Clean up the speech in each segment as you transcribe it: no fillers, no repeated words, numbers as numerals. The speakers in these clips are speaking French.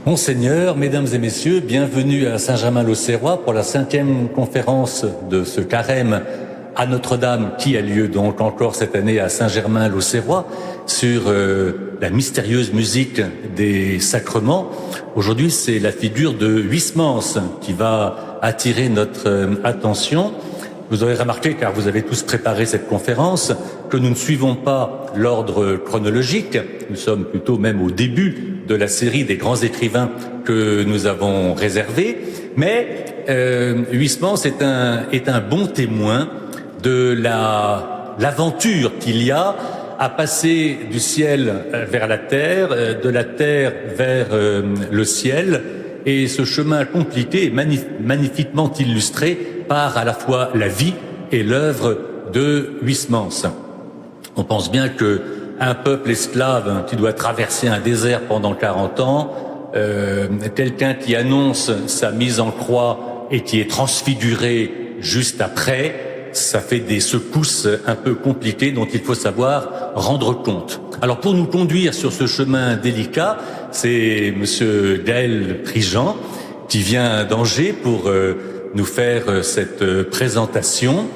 Monseigneur, Mesdames et Messieurs, bienvenue à Saint-Germain-l'Auxerrois pour la 5e conférence de ce carême à Notre-Dame qui a lieu donc encore cette année à Saint-Germain-l'Auxerrois sur la mystérieuse musique des sacrements. Aujourd'hui, c'est la figure de Huysmans qui va attirer notre attention. Vous aurez remarqué, car vous avez tous préparé cette conférence, que nous ne suivons pas l'ordre chronologique. Nous sommes plutôt même au début de la série des grands écrivains que nous avons réservés. Mais Huysmans est un bon témoin de l'aventure qu'il y a à passer du ciel vers la terre, de la terre vers le ciel, et ce chemin compliqué est magnifiquement illustré par à la fois la vie et l'œuvre de Huysmans. On pense bien que un peuple esclave qui doit traverser un désert pendant 40 ans, quelqu'un qui annonce sa mise en croix et qui est transfiguré juste après, ça fait des secousses un peu compliquées dont il faut savoir rendre compte. Alors pour nous conduire sur ce chemin délicat, c'est Monsieur Gaël Prigent qui vient d'Angers pour nous faire cette présentation.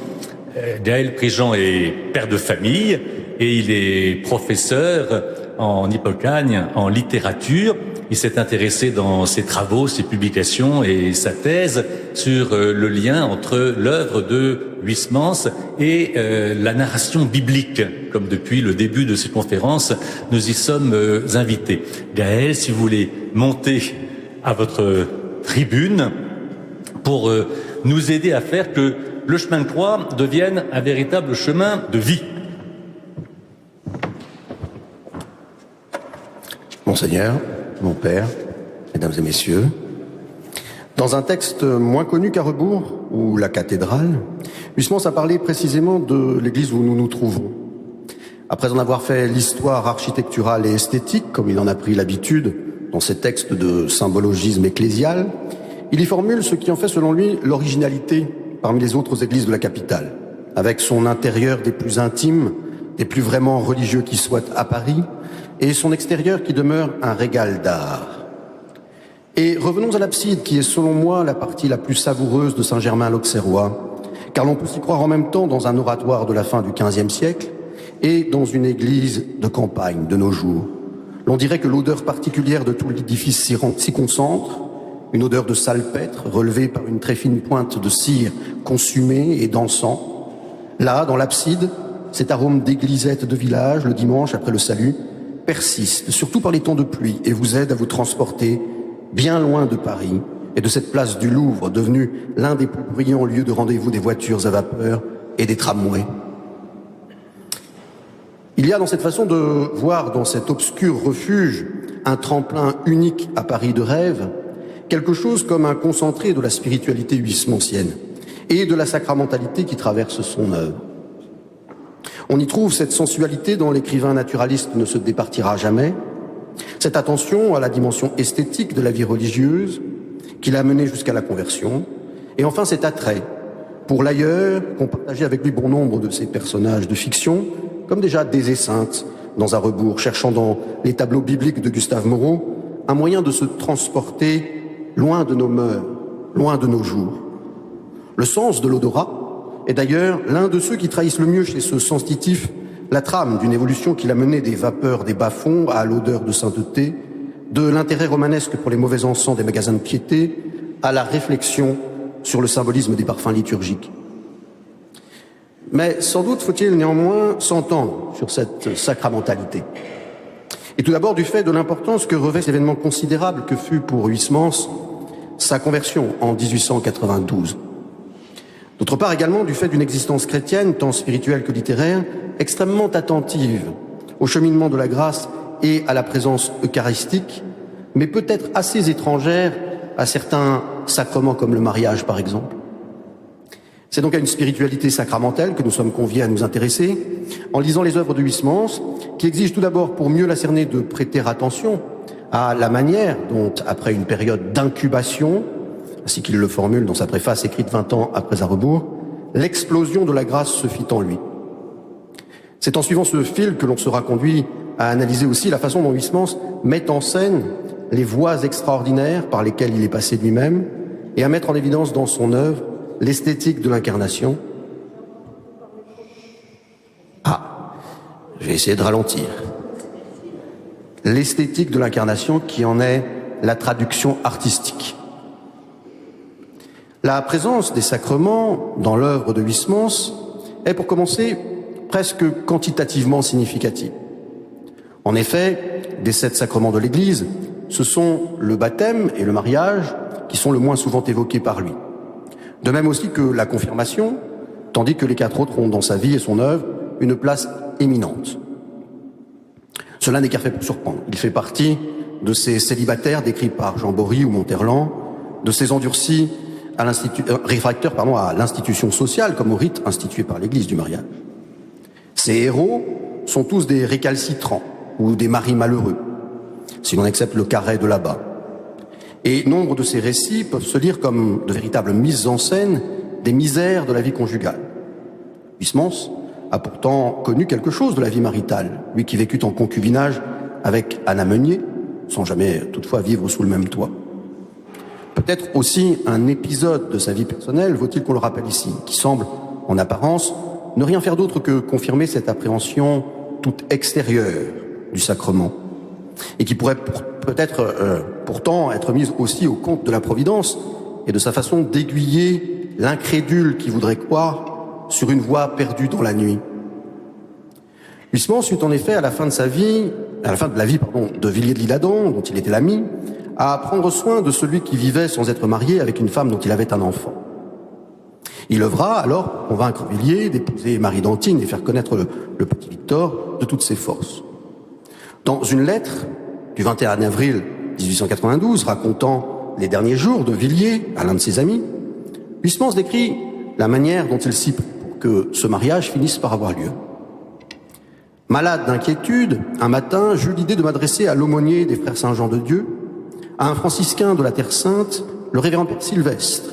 Gaël Prigent est père de famille et il est professeur en Hippocagne, en littérature. Il s'est intéressé dans ses travaux, ses publications et sa thèse sur le lien entre l'œuvre de Huysmans et la narration biblique, comme depuis le début de ces conférences, nous y sommes invités. Gaël, si vous voulez monter à votre tribune pour nous aider à faire que le chemin de croix devienne un véritable chemin de vie. Monseigneur, mon père, mesdames et messieurs, dans un texte moins connu qu'à rebours, ou la cathédrale, Huysmans a parlé précisément de l'église où nous nous trouvons. Après en avoir fait l'histoire architecturale et esthétique, comme il en a pris l'habitude dans ses textes de symbologisme ecclésial, il y formule ce qui en fait selon lui l'originalité parmi les autres églises de la capitale, avec son intérieur des plus intimes, des plus vraiment religieux qui soient à Paris, et son extérieur qui demeure un régal d'art. Et revenons à l'abside, qui est selon moi la partie la plus savoureuse de Saint-Germain-l'Auxerrois, car l'on peut s'y croire en même temps dans un oratoire de la fin du XVe siècle et dans une église de campagne de nos jours. L'on dirait que l'odeur particulière de tout l'édifice s'y concentre, une odeur de salpêtre relevée par une très fine pointe de cire consumée et d'encens. Là, dans l'abside, cet arôme d'églysette de village, le dimanche après le salut, persiste, surtout par les temps de pluie, et vous aide à vous transporter bien loin de Paris et de cette place du Louvre, devenue l'un des plus brillants lieux de rendez-vous des voitures à vapeur et des tramways. Il y a dans cette façon de voir dans cet obscur refuge un tremplin unique à Paris de rêve, quelque chose comme un concentré de la spiritualité huysmansienne et de la sacramentalité qui traverse son œuvre. On y trouve cette sensualité dont l'écrivain naturaliste ne se départira jamais, cette attention à la dimension esthétique de la vie religieuse qui l'a mené jusqu'à la conversion, et enfin cet attrait pour l'ailleurs qu'ont partagé avec lui bon nombre de ses personnages de fiction, comme déjà Thésée sainte dans Un rebours, cherchant dans les tableaux bibliques de Gustave Moreau un moyen de se transporter loin de nos mœurs, loin de nos jours. Le sens de l'odorat est d'ailleurs l'un de ceux qui trahissent le mieux chez ce sensitif la trame d'une évolution qui l'a mené des vapeurs des bas-fonds à l'odeur de sainteté, de l'intérêt romanesque pour les mauvais encens des magasins de piété, à la réflexion sur le symbolisme des parfums liturgiques. Mais sans doute faut-il néanmoins s'entendre sur cette sacramentalité. Et tout d'abord du fait de l'importance que revêt cet événement considérable que fut pour Huysmans sa conversion en 1892. D'autre part également du fait d'une existence chrétienne, tant spirituelle que littéraire, extrêmement attentive au cheminement de la grâce et à la présence eucharistique, mais peut-être assez étrangère à certains sacrements comme le mariage par exemple. C'est donc à une spiritualité sacramentelle que nous sommes conviés à nous intéresser en lisant les œuvres de Huysmans, qui exigent tout d'abord, pour mieux la cerner, de prêter attention à la manière dont, après une période d'incubation, ainsi qu'il le formule dans sa préface écrite 20 ans après Un rebours, l'explosion de la grâce se fit en lui. C'est en suivant ce fil que l'on sera conduit à analyser aussi la façon dont Huysmans met en scène les voies extraordinaires par lesquelles il est passé lui-même et à mettre en évidence dans son œuvre l'esthétique de l'incarnation. Je vais essayer de ralentir. L'esthétique de l'incarnation qui en est la traduction artistique. La présence des sacrements dans l'œuvre de Huysmans est, pour commencer, presque quantitativement significative. En effet, des 7 sacrements de l'Église, ce sont le baptême et le mariage qui sont le moins souvent évoqués par lui. De même aussi que la confirmation, tandis que les 4 autres ont dans sa vie et son œuvre une place éminente. Cela n'est qu'à fait pour surprendre. Il fait partie de ces célibataires décrits par Jean Bory ou Monterland, de ces endurcis réfractaires à l'institution sociale comme au rite institué par l'Église du mariage. Ces héros sont tous des récalcitrants ou des maris malheureux, si l'on accepte le carré de là-bas. Et nombre de ces récits peuvent se lire comme de véritables mises en scène des misères de la vie conjugale. Huysmans a pourtant connu quelque chose de la vie maritale, lui qui vécut en concubinage avec Anna Meunier, sans jamais toutefois vivre sous le même toit. Peut-être aussi un épisode de sa vie personnelle, vaut-il qu'on le rappelle ici, qui semble, en apparence, ne rien faire d'autre que confirmer cette appréhension toute extérieure du sacrement, et qui pourrait peut-être pourtant être mise aussi au compte de la Providence et de sa façon d'aiguiller l'incrédule qui voudrait croire sur une voie perdue dans la nuit. Huysmans eut en effet, à la fin de la vie de Villiers de l'Isle-Adam, dont il était l'ami, à prendre soin de celui qui vivait sans être marié avec une femme dont il avait un enfant. Il œuvra alors pour convaincre Villiers d'épouser Marie d'Antigne et faire connaître le petit Victor de toutes ses forces. Dans une lettre du 21 avril 1892, racontant les derniers jours de Villiers à l'un de ses amis, Huysmans décrit la manière dont il s'y prit pour que ce mariage finisse par avoir lieu. Malade d'inquiétude, un matin, j'eus l'idée de m'adresser à l'aumônier des frères Saint-Jean-de-Dieu, à un franciscain de la Terre Sainte, le révérend Père Sylvestre.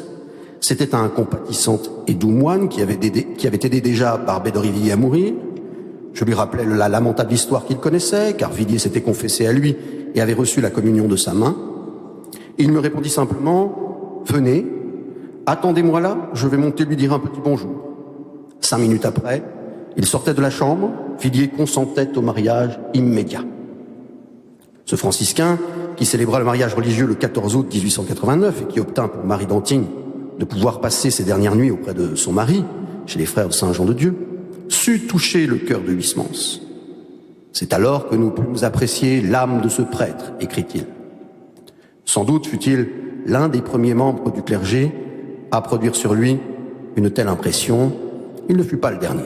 C'était un compatissant et doux moine qui avait aidé déjà Barbé d'Aurevilly à mourir. Je lui rappelai la lamentable histoire qu'il connaissait, car Villiers s'était confessé à lui et avait reçu la communion de sa main. Il me répondit simplement « Venez, attendez-moi là, je vais monter lui dire un petit bonjour ». 5 minutes après, il sortait de la chambre, Villiers consentait au mariage immédiat. Ce franciscain, qui célébra le mariage religieux le 14 août 1889 et qui obtint pour Marie d'Antigne de pouvoir passer ses dernières nuits auprès de son mari, chez les frères de Saint-Jean-de-Dieu, sut toucher le cœur de Huysmans. C'est alors que nous pûmes apprécier l'âme de ce prêtre, écrit-il. Sans doute fut-il l'un des premiers membres du clergé à produire sur lui une telle impression. Il ne fut pas le dernier.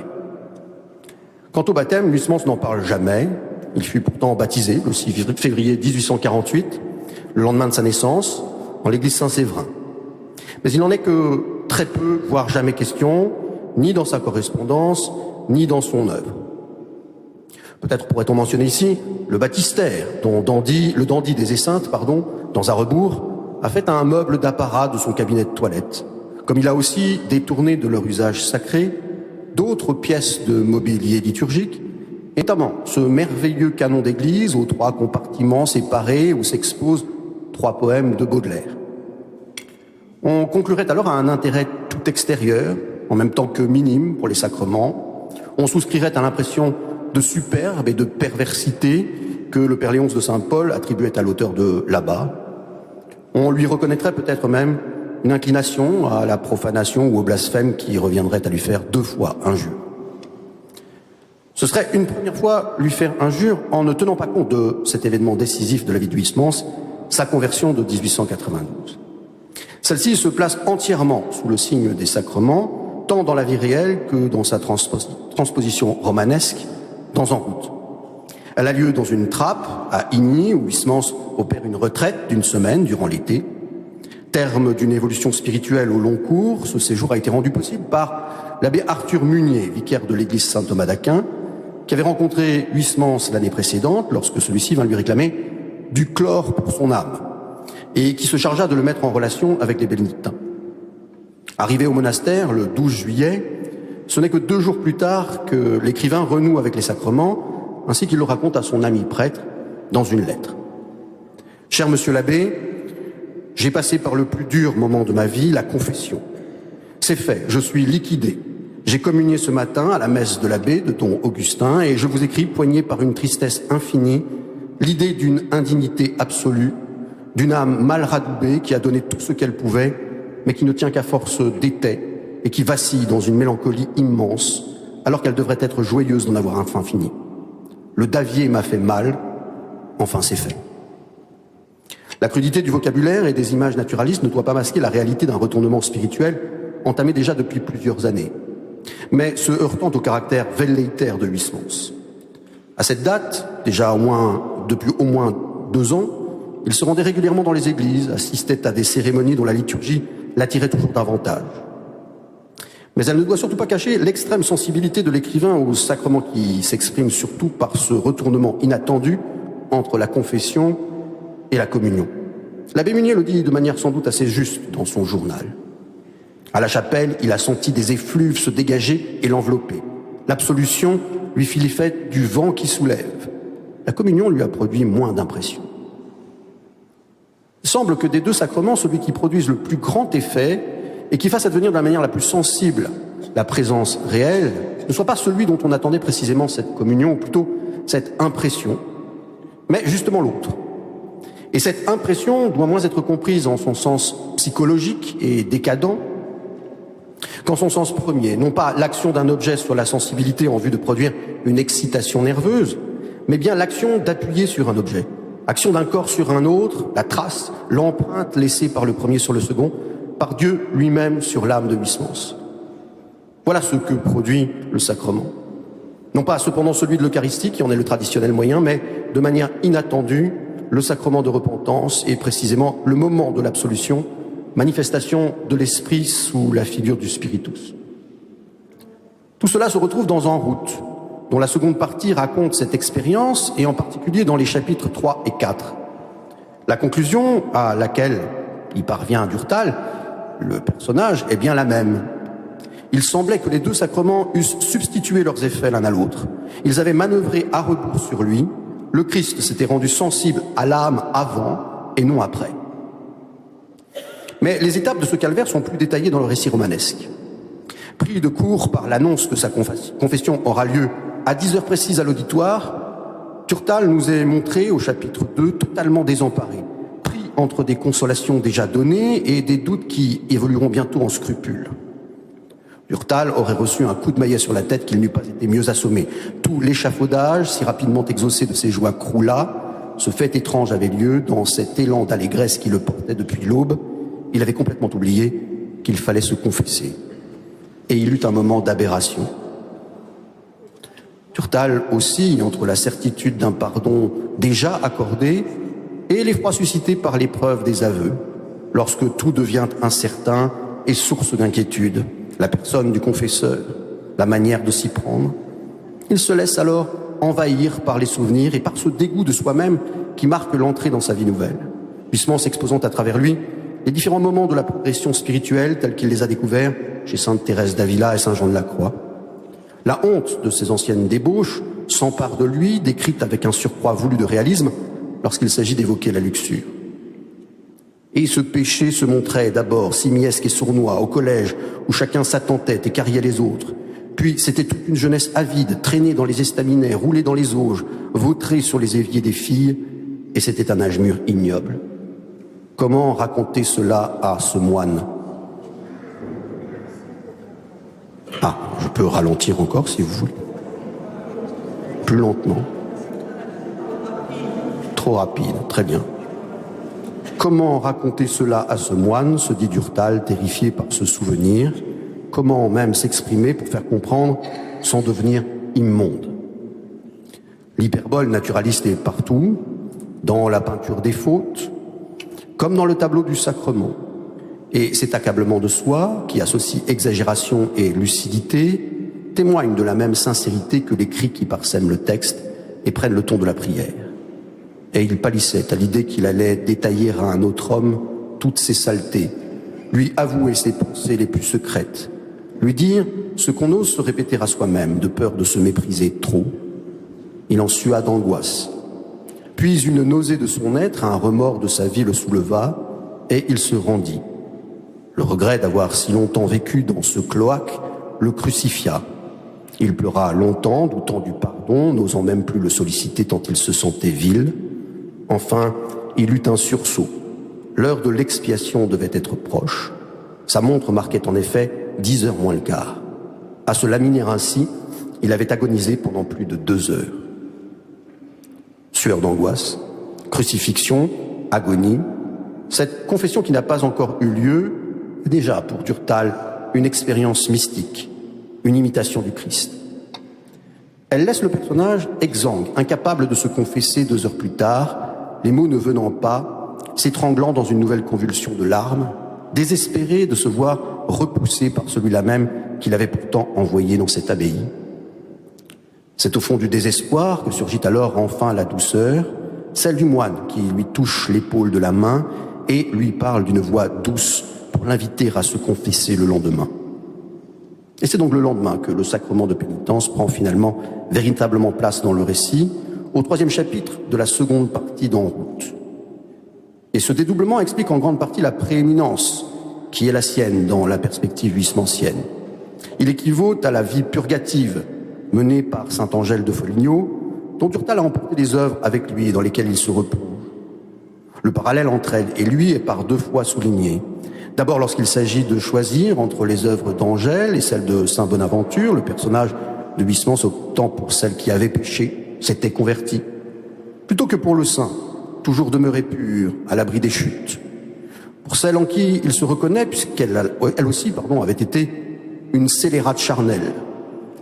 Quant au baptême, Huysmans n'en parle jamais. Il fut pourtant baptisé le 6 février 1848, le lendemain de sa naissance, en l'église Saint-Séverin. Mais il n'en est que très peu, voire jamais question, ni dans sa correspondance, ni dans son œuvre. Peut-être pourrait-on mentionner ici le baptistère, dont le dandy des Esseintes, dans un rebours, a fait un meuble d'apparat de son cabinet de toilette, comme il a aussi détourné de leur usage sacré d'autres pièces de mobilier liturgique, et notamment ce merveilleux canon d'église aux 3 compartiments séparés où s'exposent 3 poèmes de Baudelaire. On conclurait alors à un intérêt tout extérieur, en même temps que minime pour les sacrements. On souscrirait à l'impression de superbe et de perversité que le Père Léonce de Saint-Paul attribuait à l'auteur de Là-bas. On lui reconnaîtrait peut-être même une inclination à la profanation ou au blasphème qui reviendrait à lui faire 2 fois injure. Ce serait une première fois lui faire injure en ne tenant pas compte de cet événement décisif de la vie de Huysmans, sa conversion de 1892. Celle-ci se place entièrement sous le signe des sacrements, tant dans la vie réelle que dans sa transposition romanesque dans En route. Elle a lieu dans une trappe à Igny, où Huysmans opère une retraite d'1 semaine durant l'été. Terme d'une évolution spirituelle au long cours, ce séjour a été rendu possible par l'abbé Arthur Munier, vicaire de l'église Saint-Thomas d'Aquin, qui avait rencontré Huysmans l'année précédente, lorsque celui-ci vint lui réclamer du chlore pour son âme, et qui se chargea de le mettre en relation avec les bénédictins. Arrivé au monastère le 12 juillet, ce n'est que 2 jours plus tard que l'écrivain renoue avec les sacrements, ainsi qu'il le raconte à son ami prêtre dans une lettre. Cher monsieur l'abbé, j'ai passé par le plus dur moment de ma vie, la confession. C'est fait, je suis liquidé. J'ai communié ce matin à la messe de l'abbé de don Augustin et je vous écris, poigné par une tristesse infinie, l'idée d'une indignité absolue, d'une âme mal radoubée qui a donné tout ce qu'elle pouvait, mais qui ne tient qu'à force d'étais et qui vacille dans une mélancolie immense, alors qu'elle devrait être joyeuse d'en avoir enfin fini. Le Davier m'a fait mal, enfin c'est fait. La crudité du vocabulaire et des images naturalistes ne doit pas masquer la réalité d'un retournement spirituel entamé déjà depuis plusieurs années, mais se heurtant au caractère velléitaire de Huysmans. À cette date, déjà depuis au moins 2 ans, il se rendait régulièrement dans les églises, assistait à des cérémonies dont la liturgie l'attirait toujours davantage. Mais elle ne doit surtout pas cacher l'extrême sensibilité de l'écrivain au sacrement qui s'exprime surtout par ce retournement inattendu entre la confession et la communion. L'abbé Munier le dit de manière sans doute assez juste dans son journal. À la chapelle, il a senti des effluves se dégager et l'envelopper. L'absolution lui fit l'effet du vent qui soulève. La communion lui a produit moins d'impression. Il semble que des 2 sacrements, celui qui produise le plus grand effet et qui fasse advenir de la manière la plus sensible la présence réelle, ne soit pas celui dont on attendait précisément cette communion, ou plutôt cette impression, mais justement l'autre. Et cette impression doit moins être comprise en son sens psychologique et décadent qu'en son sens premier, non pas l'action d'un objet sur la sensibilité en vue de produire une excitation nerveuse, mais bien l'action d'appuyer sur un objet, action d'un corps sur un autre, la trace, l'empreinte laissée par le premier sur le second, par Dieu lui-même sur l'âme de Huysmans. Voilà ce que produit le sacrement. Non pas cependant celui de l'Eucharistie, qui en est le traditionnel moyen, mais de manière inattendue, le sacrement de repentance est précisément le moment de l'absolution, manifestation de l'esprit sous la figure du Spiritus. Tout cela se retrouve dans En route, dont la seconde partie raconte cette expérience, et en particulier dans les chapitres 3 et 4. La conclusion à laquelle y parvient Durtal, le personnage, est bien la même. Il semblait que les 2 sacrements eussent substitué leurs effets l'un à l'autre. Ils avaient manœuvré à rebours sur lui. Le Christ s'était rendu sensible à l'âme avant et non après. Mais les étapes de ce calvaire sont plus détaillées dans le récit romanesque. Pris de court par l'annonce que sa confession aura lieu à 10 heures précises à l'auditoire, Durtal nous est montré au chapitre 2 totalement désemparé, pris entre des consolations déjà données et des doutes qui évolueront bientôt en scrupules. Durtal aurait reçu un coup de maillet sur la tête qu'il n'eût pas été mieux assommé. Tout l'échafaudage, si rapidement exaucé de ses joies, croula. Ce fait étrange avait lieu dans cet élan d'allégresse qui le portait depuis l'aube. Il avait complètement oublié qu'il fallait se confesser. Et il eut un moment d'aberration. Durtal oscille entre la certitude d'un pardon déjà accordé et l'effroi suscité par l'épreuve des aveux, lorsque tout devient incertain et source d'inquiétude, la personne du confesseur, la manière de s'y prendre. Il se laisse alors envahir par les souvenirs et par ce dégoût de soi-même qui marque l'entrée dans sa vie nouvelle, Huysmans s'exposant à travers lui les différents moments de la progression spirituelle tels qu'il les a découverts chez sainte Thérèse d'Avila et saint Jean de la Croix. La honte de ses anciennes débauches s'empare de lui, décrite avec un surcroît voulu de réalisme lorsqu'il s'agit d'évoquer la luxure. Et ce péché se montrait d'abord simiesque et sournois au collège où chacun s'attentait et carriait les autres. Puis c'était toute une jeunesse avide, traînée dans les estaminets, roulée dans les auges, vautrée sur les éviers des filles, et c'était un âge mûr ignoble. Comment raconter cela à ce moine? Ah, je peux ralentir encore si vous voulez. Plus lentement. Trop rapide, très bien. Comment raconter cela à ce moine, se dit Durtal, terrifié par ce souvenir? Comment même s'exprimer pour faire comprendre sans devenir immonde? L'hyperbole naturaliste est partout, dans la peinture des fautes, comme dans le tableau du sacrement. Et cet accablement de soi, qui associe exagération et lucidité, témoigne de la même sincérité que les cris qui parsèment le texte et prennent le ton de la prière. Et il pâlissait à l'idée qu'il allait détailler à un autre homme toutes ses saletés, lui avouer ses pensées les plus secrètes, lui dire ce qu'on n'ose se répéter à soi-même, de peur de se mépriser trop. Il en sua d'angoisse. Puis une nausée de son être, un remords de sa vie le souleva, et il se rendit. Le regret d'avoir si longtemps vécu dans ce cloaque le crucifia. Il pleura longtemps, doutant du pardon, n'osant même plus le solliciter tant il se sentait vil. Enfin, il eut un sursaut. L'heure de l'expiation devait être proche. Sa montre marquait en effet 10 heures moins le quart. À se laminer ainsi, il avait agonisé pendant plus de 2 heures. Sueur d'angoisse, crucifixion, agonie, cette confession qui n'a pas encore eu lieu est déjà pour Durtal une expérience mystique, une imitation du Christ. Elle laisse le personnage exsangue, incapable de se confesser 2 heures plus tard, les mots ne venant pas, s'étranglant dans une nouvelle convulsion de larmes, désespéré de se voir repoussé par celui-là même qu'il avait pourtant envoyé dans cette abbaye. C'est au fond du désespoir que surgit alors enfin la douceur, celle du moine qui lui touche l'épaule de la main et lui parle d'une voix douce pour l'inviter à se confesser le lendemain. Et c'est donc le lendemain que le sacrement de pénitence prend finalement véritablement place dans le récit, au 3e chapitre de la seconde partie d'En route. Et ce dédoublement explique en grande partie la prééminence qui est la sienne dans la perspective huysmansienne. Il équivaut à la vie purgative menée par saint Angèle de Foligno, dont Durtal a emporté des œuvres avec lui et dans lesquelles il se replonge. Le parallèle entre elle et lui est par 2 fois souligné. D'abord lorsqu'il s'agit de choisir entre les œuvres d'Angèle et celles de saint Bonaventure, le personnage de Huysmans optant pour celle qui avait péché, s'était converti, plutôt que pour le saint, toujours demeuré pur, à l'abri des chutes. Pour celle en qui il se reconnaît, puisqu'elle elle aussi avait été une scélérate charnelle,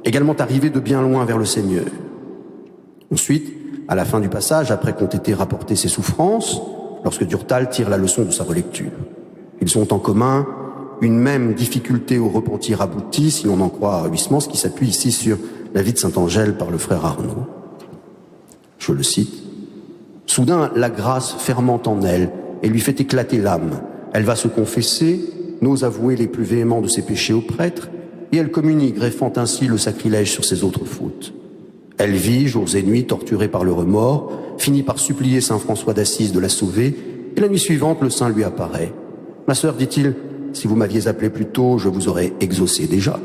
également arrivée de bien loin vers le Seigneur. Ensuite, à la fin du passage, après qu'ont été rapportées ses souffrances, lorsque Durtal tire la leçon de sa relecture. Ils ont en commun une même difficulté au repentir abouti, si l'on en croit Huysmans, qui s'appuie ici sur la vie de saint Angèle par le frère Arnaud. Je le cite. « Soudain, la grâce fermente en elle et lui fait éclater l'âme. Elle va se confesser, n'ose avouer les plus véhéments de ses péchés au prêtre, et elle communie, greffant ainsi le sacrilège sur ses autres fautes. Elle vit, jours et nuits, torturée par le remords, finit par supplier saint François d'Assise de la sauver, et la nuit suivante, le saint lui apparaît. Ma sœur, dit-il, si vous m'aviez appelé plus tôt, je vous aurais exaucé déjà.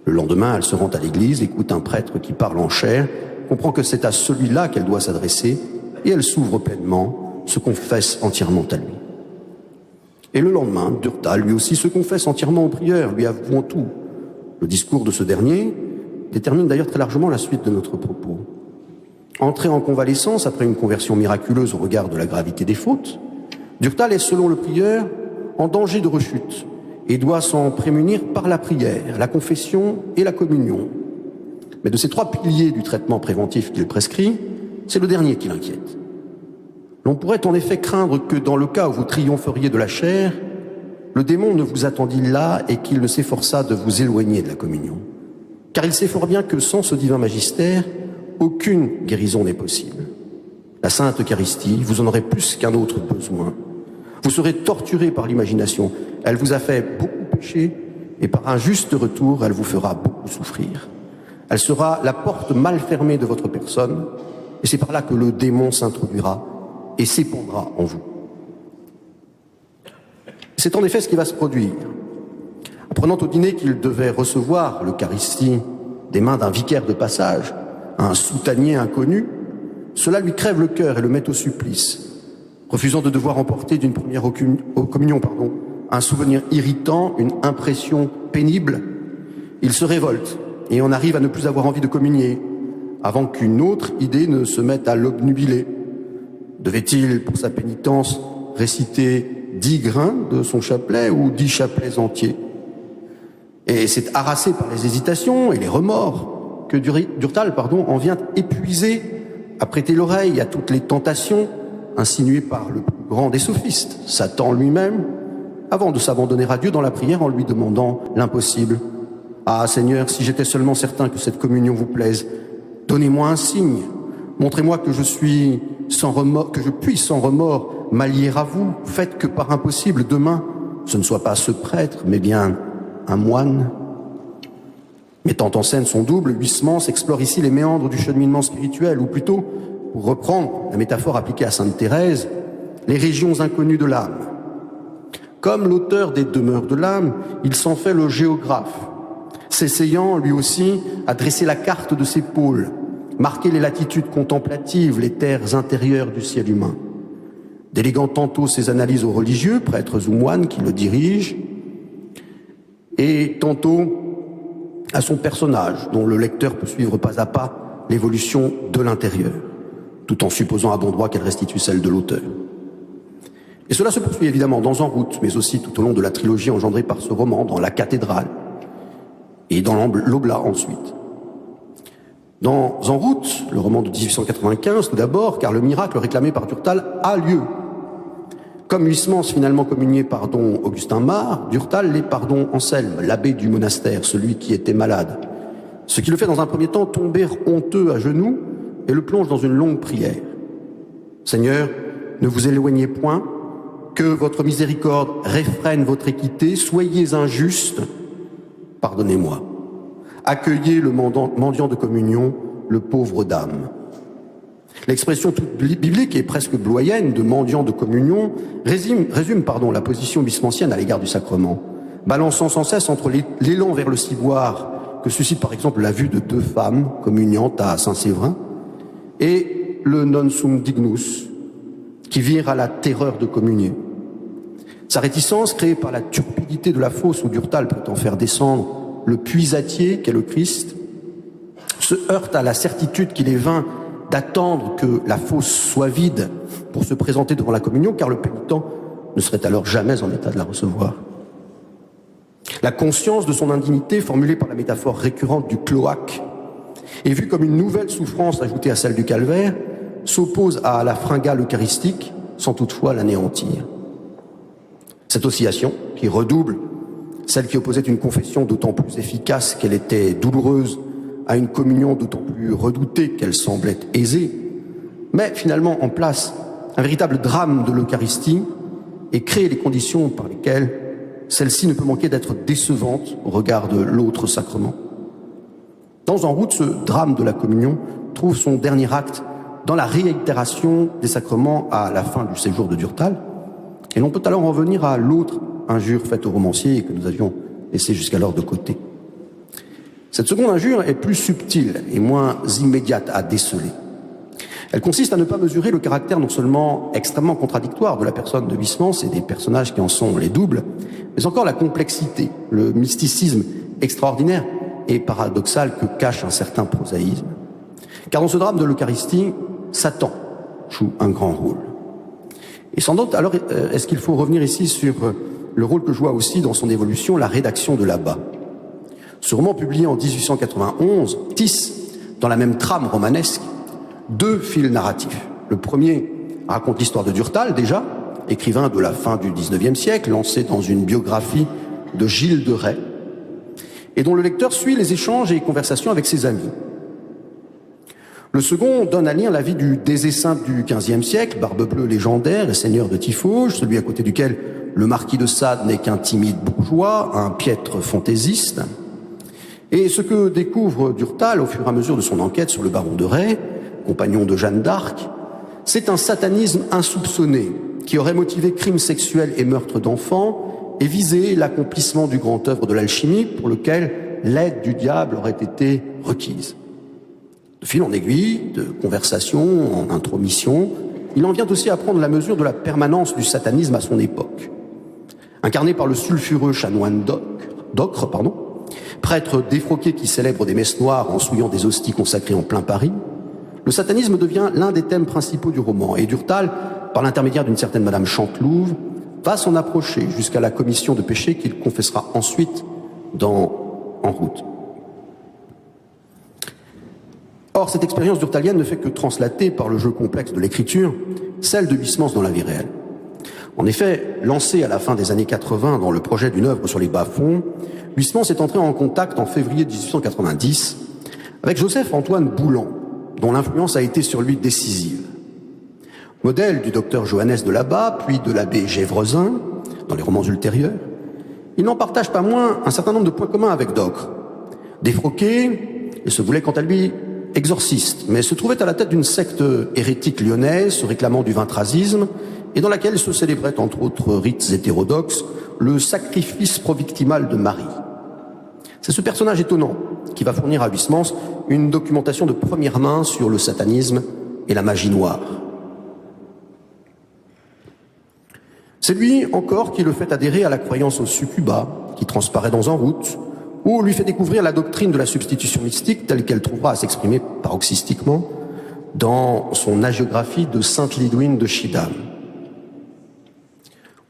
Le lendemain, elle se rend à l'église, écoute un prêtre qui parle en chair, comprend que c'est à celui-là qu'elle doit s'adresser, et elle s'ouvre pleinement, se confesse entièrement à lui. Et le lendemain, Durtal, lui aussi, se confesse entièrement au prieur, lui avouant tout. Le discours de ce dernier détermine d'ailleurs très largement la suite de notre propos. Entré en convalescence après une conversion miraculeuse au regard de la gravité des fautes, Durtal est, selon le prieur, en danger de rechute et doit s'en prémunir par la prière, la confession et la communion. Mais de ces 3 piliers du traitement préventif qu'il prescrit, c'est le dernier qui l'inquiète. L'on pourrait en effet craindre que dans le cas où vous triompheriez de la chair, le démon ne vous attendît là et qu'il ne s'efforçât de vous éloigner de la communion. Car il sait fort bien que sans ce divin magistère, aucune guérison n'est possible. La Sainte Eucharistie, vous en aurez plus qu'un autre besoin. Vous serez torturé par l'imagination. Elle vous a fait beaucoup pécher et par un juste retour, elle vous fera beaucoup souffrir. Elle sera la porte mal fermée de votre personne et c'est par là que le démon s'introduira et s'épandra en vous. C'est en effet ce qui va se produire. Apprenant au dîner qu'il devait recevoir l'Eucharistie des mains d'un vicaire de passage, un soutanier inconnu, cela lui crève le cœur et le met au supplice. Refusant de devoir emporter d'une première communion, un souvenir irritant, une impression pénible, il se révolte et en arrive à ne plus avoir envie de communier, avant qu'une autre idée ne se mette à l'obnubiler. Devait-il, pour sa pénitence, réciter 10 grains de son chapelet ou 10 chapelets entiers? Et c'est harassé par les hésitations et les remords que Durtal en vient épuisé à prêter l'oreille à toutes les tentations insinuées par le plus grand des sophistes, Satan lui-même, avant de s'abandonner à Dieu dans la prière en lui demandant l'impossible. « Ah Seigneur, si j'étais seulement certain que cette communion vous plaise, donnez-moi un signe, montrez-moi que je puisse sans remords m'allier à vous, faites que par impossible demain, ce ne soit pas ce prêtre, mais bien un moine. » Mettant en scène son double, Huysmans explore ici les méandres du cheminement spirituel, ou plutôt pour reprendre la métaphore appliquée à Sainte Thérèse, les régions inconnues de l'âme. Comme l'auteur des Demeures de l'âme, il s'en fait le géographe, s'essayant lui aussi à dresser la carte de ses pôles, marquer les latitudes contemplatives, les terres intérieures du ciel humain, déléguant tantôt ses analyses aux religieux, prêtres ou moines qui le dirigent, et tantôt à son personnage, dont le lecteur peut suivre pas à pas l'évolution de l'intérieur, tout en supposant à bon droit qu'elle restitue celle de l'auteur. Et cela se poursuit évidemment dans En route, mais aussi tout au long de la trilogie engendrée par ce roman, dans La cathédrale, et dans l'Oblat ensuite. Dans En route, le roman de 1895 tout d'abord, car le miracle réclamé par Durtal a lieu. Comme Huysmans finalement communié par don Augustin Marre, Durtal l'est par don Anselme, l'abbé du monastère, celui qui était malade. Ce qui le fait dans un premier temps tomber honteux à genoux et le plonge dans une longue prière. Seigneur, ne vous éloignez point, que votre miséricorde réfrène votre équité, soyez injuste, pardonnez-moi. Accueillez le mendiant de communion, le pauvre d'âme. L'expression toute biblique et presque bloyenne de mendiant de communion résume la position huysmansienne à l'égard du sacrement, balançant sans cesse entre l'élan vers le ciboire que suscite par exemple la vue de deux femmes communiantes à Saint-Séverin et le non sum dignus qui vire à la terreur de communier. Sa réticence, créée par la turpidité de la fosse où Durtal prétend faire descendre le puisatier qu'est le Christ, se heurte à la certitude qu'il est vain d'attendre que la fosse soit vide pour se présenter devant la communion, car le pénitent ne serait alors jamais en état de la recevoir. La conscience de son indignité, formulée par la métaphore récurrente du cloaque, et vue comme une nouvelle souffrance ajoutée à celle du calvaire, s'oppose à la fringale eucharistique sans toutefois l'anéantir. Cette oscillation, qui redouble celle qui opposait une confession d'autant plus efficace qu'elle était douloureuse à une communion d'autant plus redoutée qu'elle semblait aisée, met finalement en place un véritable drame de l'Eucharistie et crée les conditions par lesquelles celle-ci ne peut manquer d'être décevante au regard de l'autre sacrement. Dans En route, ce drame de la communion trouve son dernier acte dans la réitération des sacrements à la fin du séjour de Durtal, et l'on peut alors en venir à l'autre injure faite au romancier et que nous avions laissé jusqu'alors de côté. Cette seconde injure est plus subtile et moins immédiate à déceler. Elle consiste à ne pas mesurer le caractère non seulement extrêmement contradictoire de la personne de Huysmans et des personnages qui en sont les doubles, mais encore la complexité, le mysticisme extraordinaire et paradoxal que cache un certain prosaïsme. Car dans ce drame de l'Eucharistie, Satan joue un grand rôle. Et sans doute, alors, est-ce qu'il faut revenir ici sur le rôle que joua aussi dans son évolution la rédaction de l'Abbat. Ce roman publié en 1891 tisse, dans la même trame romanesque, deux fils narratifs. Le premier raconte l'histoire de Durtal, déjà, écrivain de la fin du XIXe siècle, lancé dans une biographie de Gilles de Rais, et dont le lecteur suit les échanges et les conversations avec ses amis. Le second donne à lire la vie du Désessin du XVe siècle, barbe-bleue légendaire et seigneur de Tiffauges, celui à côté duquel le marquis de Sade n'est qu'un timide bourgeois, un piètre fantaisiste. Et ce que découvre Durtal au fur et à mesure de son enquête sur le baron de Rais, compagnon de Jeanne d'Arc, c'est un satanisme insoupçonné qui aurait motivé crimes sexuels et meurtres d'enfants et visé l'accomplissement du grand œuvre de l'alchimie pour lequel l'aide du diable aurait été requise. De fil en aiguille, de conversation en intromission, il en vient aussi à prendre la mesure de la permanence du satanisme à son époque. Incarné par le sulfureux chanoine d'Ocre, prêtre défroqué qui célèbre des messes noires en souillant des hosties consacrées en plein Paris, le satanisme devient l'un des thèmes principaux du roman, et Durtal, par l'intermédiaire d'une certaine Madame Chantelouve, va s'en approcher jusqu'à la commission de péché qu'il confessera ensuite En route. Or, cette expérience durtalienne ne fait que translater par le jeu complexe de l'écriture celle de Huysmans dans la vie réelle. En effet, lancé à la fin des années 80 dans le projet d'une œuvre sur les bas-fonds, Huysmans est entré en contact en février 1890 avec Joseph-Antoine Boulan, dont l'influence a été sur lui décisive. Modèle du docteur Johannes de Labat, puis de l'abbé Gévresin, dans les romans ultérieurs, il n'en partage pas moins un certain nombre de points communs avec Docre. Défroqué, il se voulait quant à lui exorciste, mais se trouvait à la tête d'une secte hérétique lyonnaise se réclamant du vintrasisme et dans laquelle se célébrait, entre autres rites hétérodoxes, le sacrifice provictimal de Marie. C'est ce personnage étonnant qui va fournir à Huysmans une documentation de première main sur le satanisme et la magie noire. C'est lui encore qui le fait adhérer à la croyance au succubat, qui transparaît dans En route, ou lui fait découvrir la doctrine de la substitution mystique telle qu'elle trouvera à s'exprimer paroxystiquement dans son hagiographie de Sainte Lidwine de Schiedam.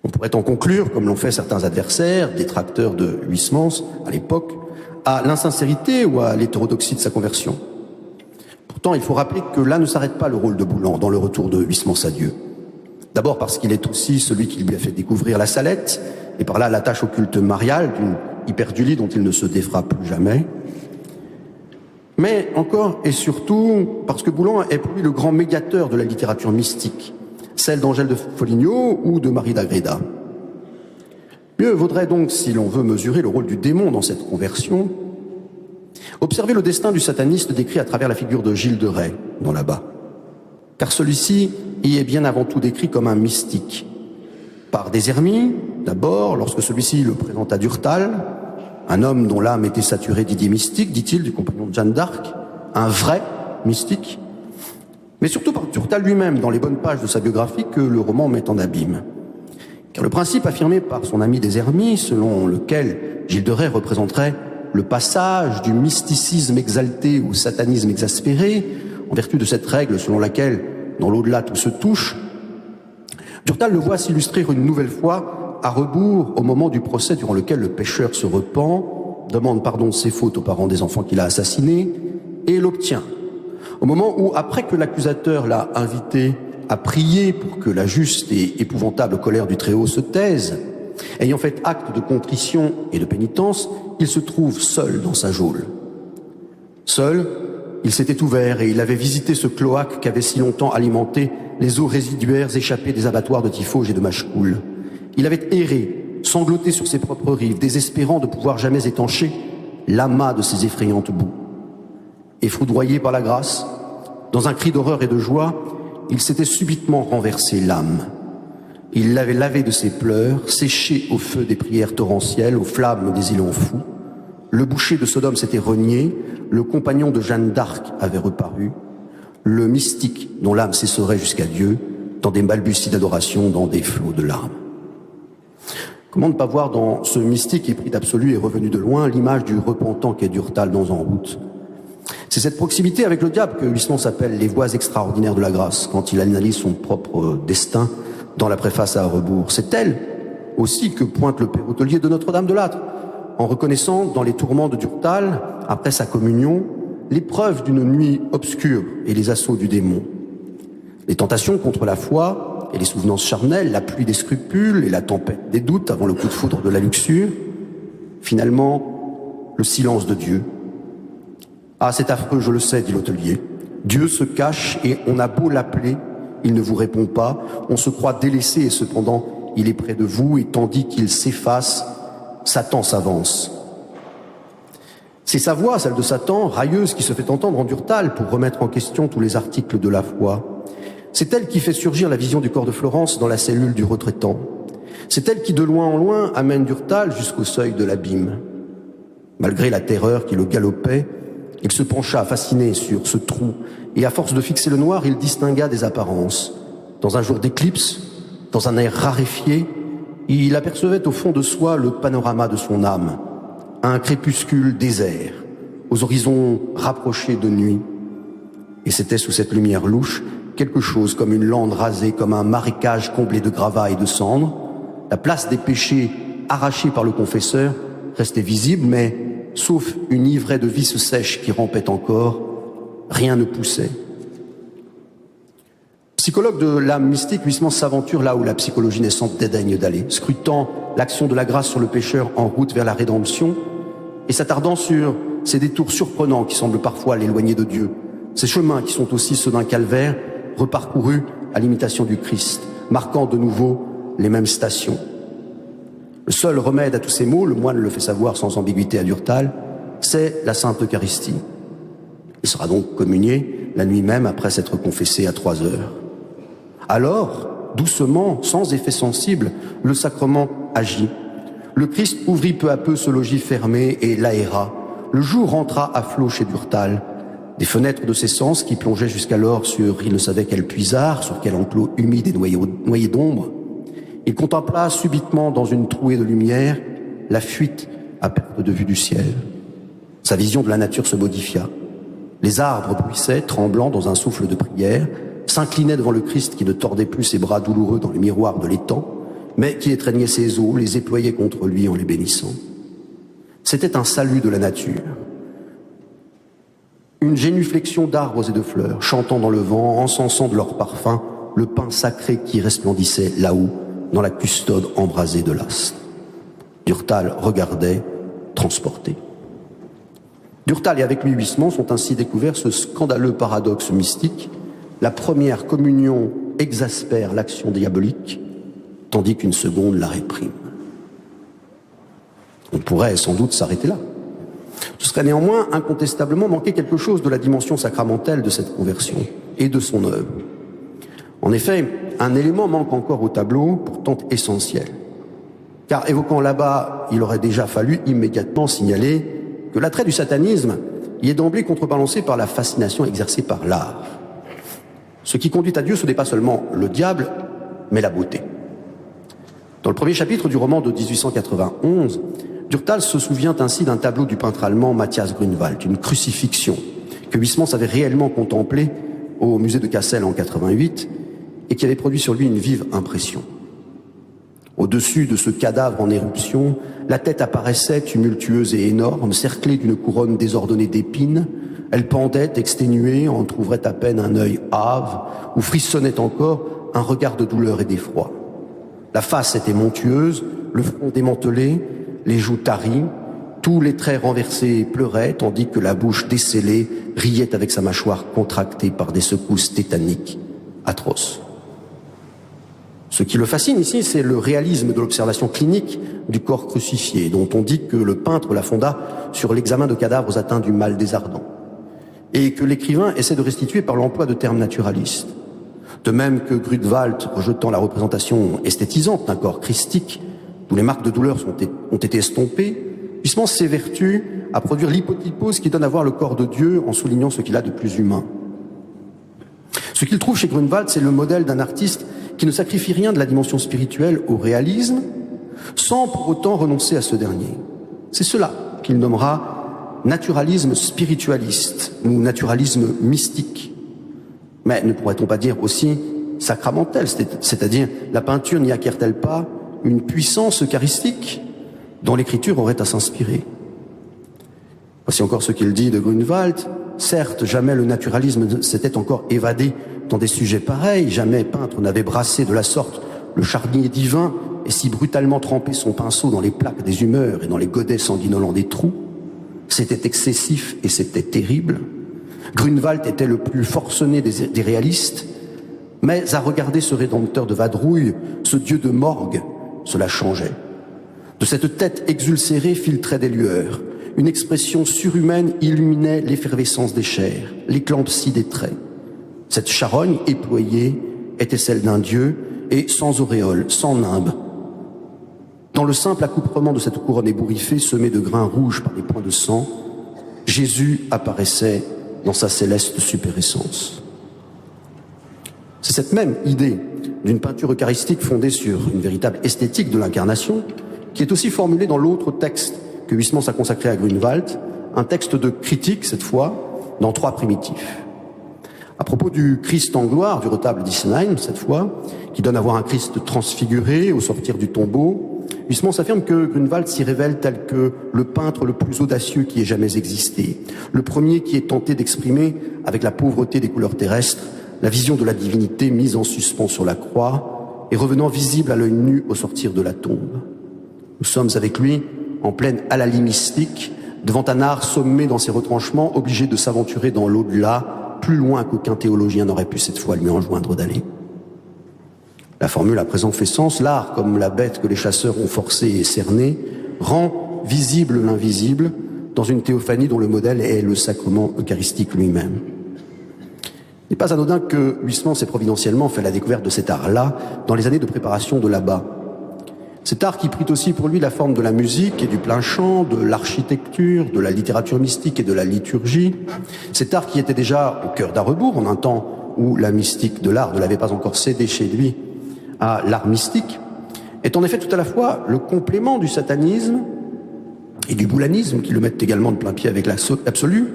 On pourrait en conclure, comme l'ont fait certains adversaires, détracteurs de Huysmans à l'époque, à l'insincérité ou à l'hétérodoxie de sa conversion. Pourtant, il faut rappeler que là ne s'arrête pas le rôle de Boulan dans le retour de Huysmans à Dieu. D'abord parce qu'il est aussi celui qui lui a fait découvrir la Salette, et par là l'attache au culte marial d'une hyperdulie dont il ne se défera plus jamais. Mais encore et surtout parce que Boulan est pour lui le grand médiateur de la littérature mystique, celle d'Angèle de Foligno ou de Marie d'Agreda. Mieux vaudrait donc, si l'on veut mesurer le rôle du démon dans cette conversion, observer le destin du sataniste décrit à travers la figure de Gilles de Rais, dans là-bas. Car celui-ci y est bien avant tout décrit comme un mystique. Par des Hermies, d'abord, lorsque celui-ci le présente à Durtal, un homme dont l'âme était saturée d'idées mystiques, dit-il, du compagnon de Jeanne d'Arc, un vrai mystique, mais surtout par Durtal lui-même, dans les bonnes pages de sa biographie que le roman met en abîme. Car le principe affirmé par son ami des Hermies, selon lequel Gilles de Rais représenterait le passage du mysticisme exalté au satanisme exaspéré, en vertu de cette règle selon laquelle, dans l'au-delà, tout se touche, Durtal le voit s'illustrer une nouvelle fois à rebours au moment du procès durant lequel le pécheur se repent, demande pardon de ses fautes aux parents des enfants qu'il a assassinés et l'obtient. Au moment où, après que l'accusateur l'a invité à prier pour que la juste et épouvantable colère du Très-Haut se taise, ayant fait acte de contrition et de pénitence, il se trouve seul dans sa geôle. Seul, il s'était ouvert et il avait visité ce cloaque qu'avaient si longtemps alimenté les eaux résiduaires échappées des abattoirs de Tiffauges et de Machecoul. Il avait erré, sangloté sur ses propres rives, désespérant de pouvoir jamais étancher l'amas de ses effrayantes boues. Et foudroyé par la grâce, dans un cri d'horreur et de joie, il s'était subitement renversé l'âme. Il l'avait lavé de ses pleurs, séché au feu des prières torrentielles, aux flammes des îlots fous. Le boucher de Sodome s'était renié, le compagnon de Jeanne d'Arc avait reparu, le mystique dont l'âme s'essorait jusqu'à Dieu, dans des balbuties d'adoration, dans des flots de larmes. Comment ne pas voir dans ce mystique épris d'absolu et revenu de loin l'image du repentant qu'est Durtal dans En route. C'est cette proximité avec le diable que Huysmans s'appelle les voies extraordinaires de la grâce quand il analyse son propre destin dans la préface à rebours. C'est elle aussi que pointe le père hôtelier de Notre-Dame de Lattre, en reconnaissant dans les tourments de Durtal, après sa communion, l'épreuve d'une nuit obscure et les assauts du démon. Les tentations contre la foi et les souvenances charnelles, la pluie des scrupules et la tempête des doutes avant le coup de foudre de la luxure, finalement, le silence de Dieu. Ah, c'est affreux, je le sais, dit l'hôtelier. Dieu se cache et on a beau l'appeler, il ne vous répond pas, on se croit délaissé et cependant il est près de vous et tandis qu'il s'efface, Satan s'avance. C'est sa voix, celle de Satan, railleuse, qui se fait entendre en Durtal pour remettre en question tous les articles de la foi. C'est elle qui fait surgir la vision du corps de Florence dans la cellule du retraitant. C'est elle qui, de loin en loin, amène Durtal jusqu'au seuil de l'abîme. Malgré la terreur qui le galopait, il se pencha fasciné sur ce trou, et à force de fixer le noir, il distingua des apparences. Dans un jour d'éclipse, dans un air raréfié, il apercevait au fond de soi le panorama de son âme, un crépuscule désert, aux horizons rapprochés de nuit. Et c'était sous cette lumière louche quelque chose comme une lande rasée, comme un marécage comblé de gravats et de cendres. La place des péchés arrachés par le confesseur restait visible, mais, sauf une ivrée de vices sèches qui rampait encore, rien ne poussait. Psychologue de l'âme mystique, Huysmans s'aventure là où la psychologie naissante dédaigne d'aller, scrutant l'action de la grâce sur le pécheur en route vers la rédemption et s'attardant sur ces détours surprenants qui semblent parfois l'éloigner de Dieu, ces chemins qui sont aussi ceux d'un calvaire reparcouru à l'imitation du Christ, marquant de nouveau les mêmes stations. Le seul remède à tous ces maux, le moine le fait savoir sans ambiguïté à Durtal, c'est la Sainte Eucharistie. Il sera donc communié la nuit même après s'être confessé à 3 heures. Alors, doucement, sans effet sensible, le sacrement agit. Le Christ ouvrit peu à peu ce logis fermé et l'aéra. Le jour rentra à flot chez Durtal. Des fenêtres de ses sens qui plongeaient jusqu'alors sur il ne savait quel puisard, sur quel enclos humide et noyé d'ombre. Il contempla subitement dans une trouée de lumière la fuite à perte de vue du ciel. Sa vision de la nature se modifia. Les arbres bruissaient, tremblants dans un souffle de prière, s'inclinaient devant le Christ qui ne tordait plus ses bras douloureux dans le miroir de l'étang, mais qui étreignait ses os, les éployait contre lui en les bénissant. C'était un salut de la nature. Une génuflexion d'arbres et de fleurs, chantant dans le vent, encensant de leur parfum le pain sacré qui resplendissait là-haut, dans la custode embrasée de l'astre. Durtal regardait, transporté. Durtal et avec lui Huysmans ont ainsi découvert ce scandaleux paradoxe mystique. La première communion exaspère l'action diabolique, tandis qu'une seconde la réprime. On pourrait sans doute s'arrêter là. Ce serait néanmoins incontestablement manquer quelque chose de la dimension sacramentelle de cette conversion et de son œuvre. En effet, un élément manque encore au tableau, pourtant essentiel. Car évoquant là-bas, il aurait déjà fallu immédiatement signaler que l'attrait du satanisme y est d'emblée contrebalancé par la fascination exercée par l'art. Ce qui conduit à Dieu, ce n'est pas seulement le diable, mais la beauté. Dans le premier chapitre du roman de 1891, Durtal se souvient ainsi d'un tableau du peintre allemand Matthias Grünewald, une crucifixion que Huysmans avait réellement contemplée au musée de Cassel en 88 et qui avait produit sur lui une vive impression. Au-dessus de ce cadavre en éruption, la tête apparaissait tumultueuse et énorme, cerclée d'une couronne désordonnée d'épines. Elle pendait, exténuée, entr'ouvrait à peine un œil hâve, où frissonnait encore un regard de douleur et d'effroi. La face était montueuse, le front démantelé, les joues taries, tous les traits renversés pleuraient, tandis que la bouche décellée riait avec sa mâchoire contractée par des secousses tétaniques atroces. Ce qui le fascine ici, c'est le réalisme de l'observation clinique du corps crucifié, dont on dit que le peintre la fonda sur l'examen de cadavres atteints du mal des ardents, et que l'écrivain essaie de restituer par l'emploi de termes naturalistes. De même que Grünewald, rejetant la représentation esthétisante d'un corps christique, d'où les marques de douleur ont été estompées, Huysmans s'évertue à produire l'hypotypose qui donne à voir le corps de Dieu en soulignant ce qu'il a de plus humain. Ce qu'il trouve chez Grünewald, c'est le modèle d'un artiste qui ne sacrifie rien de la dimension spirituelle au réalisme, sans pour autant renoncer à ce dernier. C'est cela qu'il nommera naturalisme spiritualiste ou naturalisme mystique. Mais ne pourrait-on pas dire aussi sacramentel, c'est-à-dire la peinture n'y acquiert-elle pas une puissance eucharistique dont l'écriture aurait à s'inspirer? Voici encore ce qu'il dit de Grünewald. Certes, jamais le naturalisme ne s'était encore évadé dans des sujets pareils, jamais peintre n'avait brassé de la sorte le charnier divin et si brutalement trempé son pinceau dans les plaques des humeurs et dans les godets sanguinolents des trous. C'était excessif et c'était terrible. Grünewald était le plus forcené des réalistes, mais à regarder ce rédempteur de vadrouille, ce dieu de morgue, cela changeait. De cette tête exulcérée filtraient des lueurs. Une expression surhumaine illuminait l'effervescence des chairs, l'éclampsie des traits. Cette charogne éployée était celle d'un dieu et sans auréole, sans nimbe. Dans le simple accouprement de cette couronne ébouriffée semée de grains rouges par des points de sang, Jésus apparaissait dans sa céleste superessence. C'est cette même idée d'une peinture eucharistique fondée sur une véritable esthétique de l'incarnation qui est aussi formulée dans l'autre texte que Huysmans a consacré à Grünewald, un texte de critique cette fois, dans 3 primitifs. À propos du Christ en gloire du retable d'Isenheim, cette fois, qui donne à voir un Christ transfiguré au sortir du tombeau, Huysmans affirme que Grünewald s'y révèle tel que le peintre le plus audacieux qui ait jamais existé, le premier qui ait tenté d'exprimer, avec la pauvreté des couleurs terrestres, la vision de la divinité mise en suspens sur la croix et revenant visible à l'œil nu au sortir de la tombe. Nous sommes avec lui en pleine halalie mystique, devant un art sommé dans ses retranchements, obligé de s'aventurer dans l'au-delà, plus loin qu'aucun théologien n'aurait pu cette fois lui enjoindre d'aller. La formule à présent fait sens. L'art, comme la bête que les chasseurs ont forcée et cernée, rend visible l'invisible, dans une théophanie dont le modèle est le sacrement eucharistique lui-même. Il n'est pas anodin que Huysmans ait providentiellement fait la découverte de cet art-là dans les années de préparation de l'abat. Cet art qui prit aussi pour lui la forme de la musique et du plein chant, de l'architecture, de la littérature mystique et de la liturgie. Cet art qui était déjà au cœur d'Arrebourg, en un temps où la mystique de l'art ne l'avait pas encore cédé chez lui à l'art mystique, est en effet tout à la fois le complément du satanisme et du boulanisme, qui le mettent également de plein pied avec l'absolu,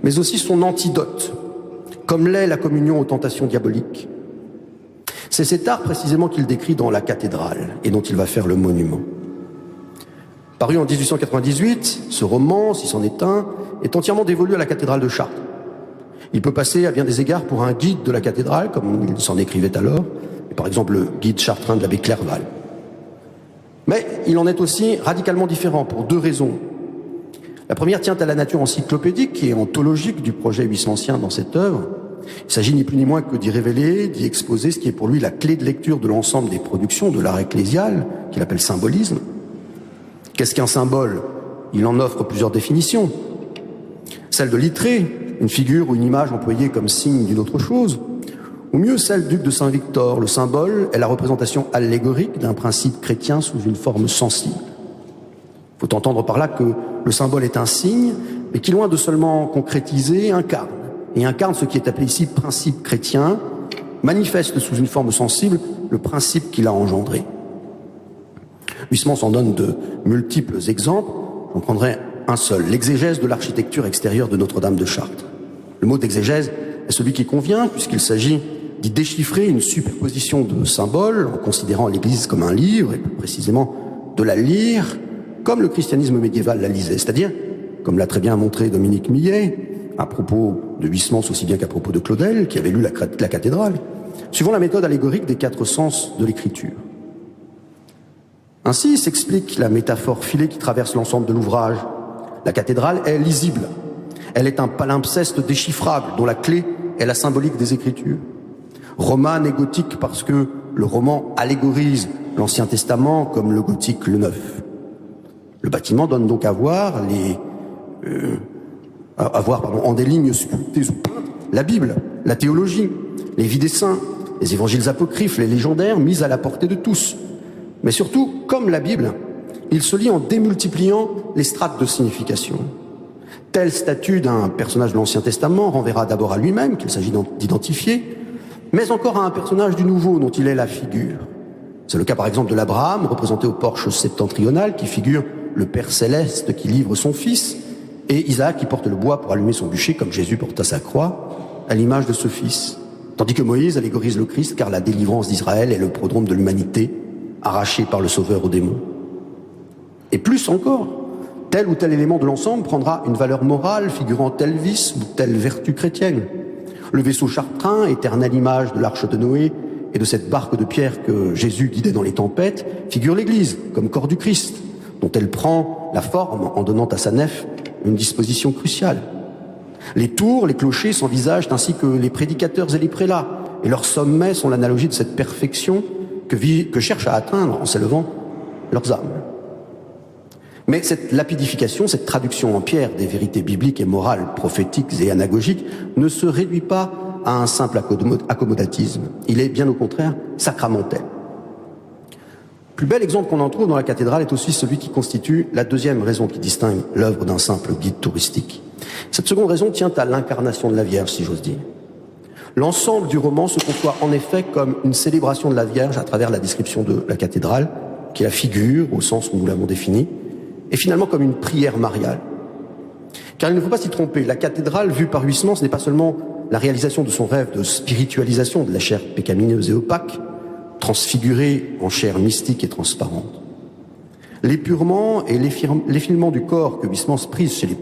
mais aussi son antidote, comme l'est la communion aux tentations diaboliques. C'est cet art précisément qu'il décrit dans La Cathédrale et dont il va faire le monument. Paru en 1898, ce roman, si c'en est un, est entièrement dévolu à la cathédrale de Chartres. Il peut passer à bien des égards pour un guide de la cathédrale, comme il s'en écrivait alors, et par exemple le guide chartrain de l'abbé Clerval. Mais il en est aussi radicalement différent pour deux raisons. La première tient à la nature encyclopédique et ontologique du projet huysmansien dans cette œuvre. Il s'agit ni plus ni moins que d'y révéler, d'y exposer ce qui est pour lui la clé de lecture de l'ensemble des productions de l'art ecclésial, qu'il appelle symbolisme. Qu'est-ce qu'un symbole? Il en offre plusieurs définitions. Celle de Littré, une figure ou une image employée comme signe d'une autre chose, ou mieux celle du duc de Saint-Victor. Le symbole est la représentation allégorique d'un principe chrétien sous une forme sensible. Il faut entendre par là que le symbole est un signe, mais qui, loin de seulement concrétiser, incarne. Et incarne ce qui est appelé ici principe chrétien, manifeste sous une forme sensible le principe qu'il a engendré. Huysmans s'en donne de multiples exemples. J'en prendrai un seul, l'exégèse de l'architecture extérieure de Notre-Dame de Chartres. Le mot d'exégèse est celui qui convient, puisqu'il s'agit d'y déchiffrer une superposition de symboles, en considérant l'Église comme un livre, et plus précisément de la lire comme le christianisme médiéval la lisait, c'est-à-dire, comme l'a très bien montré Dominique Millet, à propos de Huysmans aussi bien qu'à propos de Claudel, qui avait lu la cathédrale, suivant la méthode allégorique des quatre sens de l'écriture. Ainsi s'explique la métaphore filée qui traverse l'ensemble de l'ouvrage. La cathédrale est lisible. Elle est un palimpseste déchiffrable dont la clé est la symbolique des Écritures. Romane et gothique parce que le roman allégorise l'Ancien Testament comme le gothique le Neuf. Le bâtiment donne donc à voir en des lignes sculptées ou peintes la Bible, la théologie, les vies des saints, les évangiles apocryphes, les légendaires mis à la portée de tous. Mais surtout, comme la Bible, il se lit en démultipliant les strates de signification. Tel statut d'un personnage de l'Ancien Testament renverra d'abord à lui-même, qu'il s'agit d'identifier, mais encore à un personnage du Nouveau dont il est la figure. C'est le cas par exemple de l'Abraham, représenté au porche septentrional, qui figure le Père céleste qui livre son fils, et Isaac qui porte le bois pour allumer son bûcher, comme Jésus porta sa croix, à l'image de ce fils. Tandis que Moïse allégorise le Christ, car la délivrance d'Israël est le prodrome de l'humanité, arraché par le Sauveur aux démons. Et plus encore, tel ou tel élément de l'ensemble prendra une valeur morale figurant tel vice ou telle vertu chrétienne. Le vaisseau chartrain, éternelle image de l'arche de Noé et de cette barque de pierre que Jésus guidait dans les tempêtes, figure l'Église comme corps du Christ, dont elle prend la forme en donnant à sa nef une disposition cruciale. Les tours, les clochers s'envisagent ainsi que les prédicateurs et les prélats, et leurs sommets sont l'analogie de cette perfection que cherchent à atteindre en s'élevant leurs âmes. Mais cette lapidification, cette traduction en pierre des vérités bibliques et morales, prophétiques et anagogiques, ne se réduit pas à un simple accommodatisme. Il est bien au contraire sacramentel. Le plus bel exemple qu'on en trouve dans la cathédrale est aussi celui qui constitue la deuxième raison qui distingue l'œuvre d'un simple guide touristique. Cette seconde raison tient à l'incarnation de la Vierge, si j'ose dire. L'ensemble du roman se conçoit en effet comme une célébration de la Vierge à travers la description de la cathédrale, qui la figure au sens où nous l'avons définie, et finalement comme une prière mariale. Car il ne faut pas s'y tromper, la cathédrale vue par Huysmans n'est pas seulement la réalisation de son rêve de spiritualisation de la chair pécamineuse et opaque, transfigurée en chair mystique et transparente. L'épurement et l'effilement du corps que Huysmans prise chez les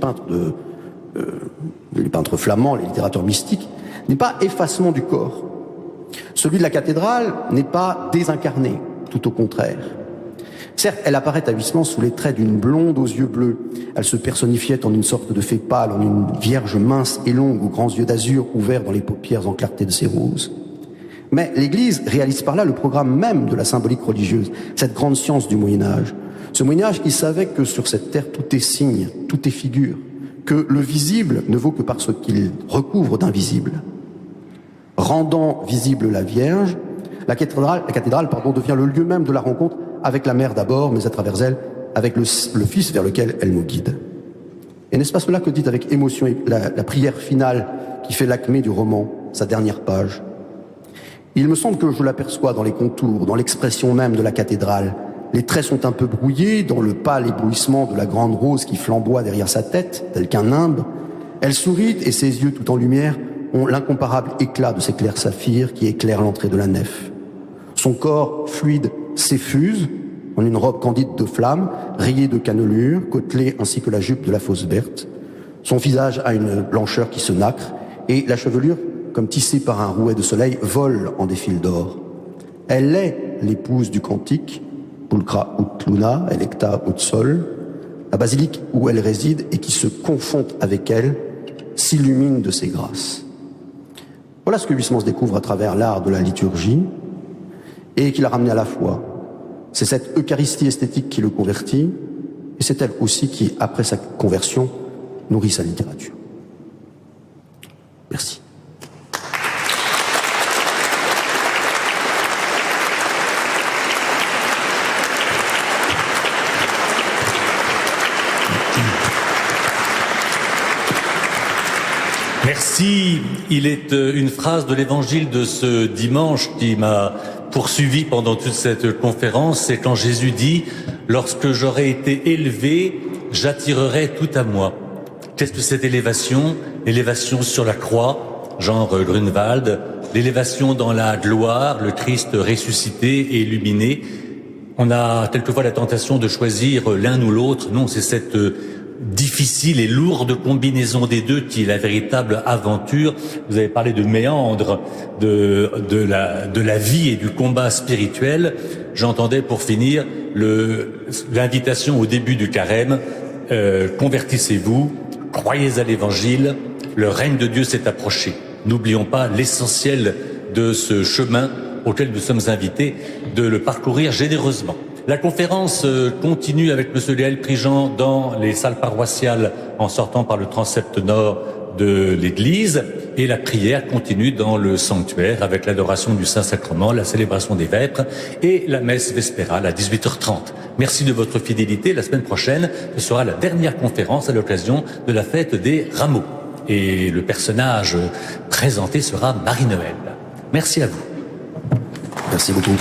peintres flamands, les littérateurs mystiques, n'est pas effacement du corps. Celui de la cathédrale n'est pas désincarné, tout au contraire. Certes, elle apparaît à Huysmans sous les traits d'une blonde aux yeux bleus. Elle se personnifiait en une sorte de fée pâle, en une vierge mince et longue aux grands yeux d'azur ouverts dans les paupières en clarté de ses roses. Mais l'Église réalise par là le programme même de la symbolique religieuse, cette grande science du Moyen-Âge. Ce Moyen-Âge qui savait que sur cette terre tout est signe, tout est figure, que le visible ne vaut que parce qu'il recouvre d'invisible. Rendant visible la Vierge, la cathédrale devient le lieu même de la rencontre avec la mère d'abord, mais à travers elle, avec le Fils vers lequel elle nous guide. Et n'est-ce pas cela que dit avec émotion la prière finale qui fait l'acmé du roman, sa dernière page? Il me semble que je l'aperçois dans les contours, dans l'expression même de la cathédrale. Les traits sont un peu brouillés dans le pâle éblouissement de la grande rose qui flamboie derrière sa tête, tel qu'un nimbe. Elle sourit et ses yeux, tout en lumière, ont l'incomparable éclat de ces clairs saphirs qui éclairent l'entrée de la nef. Son corps fluide s'effuse en une robe candide de flammes, rayée de cannelures, côtelée ainsi que la jupe de la fausse Berthe. Son visage a une blancheur qui se nacre et la chevelure, comme tissée par un rouet de soleil, vole en des fils d'or. Elle est l'épouse du cantique, pulcra ut luna, electa ut sol. La basilique où elle réside et qui se confond avec elle s'illumine de ses grâces. Voilà ce que Huysmans découvre à travers l'art de la liturgie et qui l'a ramené à la foi. C'est cette Eucharistie esthétique qui le convertit et c'est elle aussi qui, après sa conversion, nourrit sa littérature. Merci. Merci. Il est une phrase de l'évangile de ce dimanche qui m'a poursuivi pendant toute cette conférence. C'est quand Jésus dit « Lorsque j'aurai été élevé, j'attirerai tout à moi ». Qu'est-ce que cette élévation? L'élévation sur la croix, genre Grunewald, l'élévation dans la gloire, le Christ ressuscité et illuminé. On a quelquefois la tentation de choisir l'un ou l'autre. Non, c'est cette difficile et lourde combinaison des deux qui est la véritable aventure. Vous avez parlé de méandre de la vie et du combat spirituel. J'entendais pour finir l'invitation au début du carême, convertissez-vous, croyez à l'évangile, le règne de Dieu s'est approché. N'oublions pas l'essentiel de ce chemin auquel nous sommes invités de le parcourir généreusement. La conférence continue avec M. Léal Prigent dans les salles paroissiales en sortant par le transept nord de l'église et la prière continue dans le sanctuaire avec l'adoration du Saint-Sacrement, la célébration des vêpres et la messe vespérale à 18h30. Merci de votre fidélité. La semaine prochaine, ce sera la dernière conférence à l'occasion de la fête des Rameaux. Et le personnage présenté sera Marie-Noël. Merci à vous. Merci beaucoup.